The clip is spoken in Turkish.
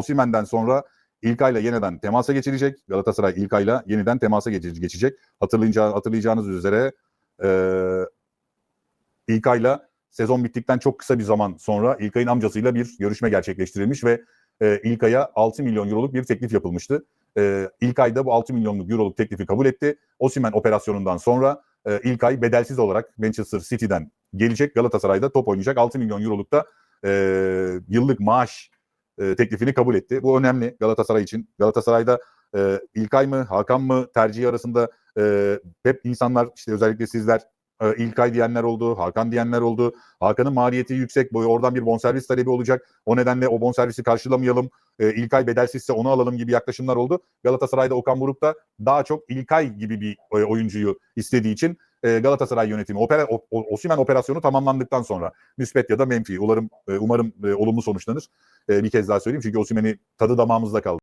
Osimhen'den sonra İlkay'la yeniden temasa geçilecek. Galatasaray İlkay'la yeniden temasa geçecek. Hatırlayacağınız üzere İlkay'la sezon bittikten çok kısa bir zaman sonra İlkay'ın amcasıyla bir görüşme gerçekleştirilmiş ve İlkay'a 6 milyon euroluk bir teklif yapılmıştı. İlkay da bu 6 milyonluk euroluk teklifi kabul etti. Osimhen operasyonundan sonra İlkay bedelsiz olarak Manchester City'den gelecek. Galatasaray'da top oynayacak. 6 milyon euroluk da yıllık maaş teklifini kabul etti. Bu önemli Galatasaray için. Galatasaray'da İlkay mı, Hakan mı tercihi arasında hep insanlar, işte özellikle sizler, İlkay diyenler oldu, Hakan diyenler oldu. Hakan'ın maliyeti yüksek, oradan bir bonservis talebi olacak. O nedenle o bonservisi karşılamayalım. İlkay bedelsizse onu alalım gibi yaklaşımlar oldu. Galatasaray'da Okan Buruk da daha çok İlkay gibi bir oyuncuyu istediği için Galatasaray yönetimi Osimhen operasyonu tamamlandıktan sonra müspet ya da menfi, umarım olumlu sonuçlanır. Bir kez daha söyleyeyim çünkü Osimhen'i tadı damağımızda kaldı.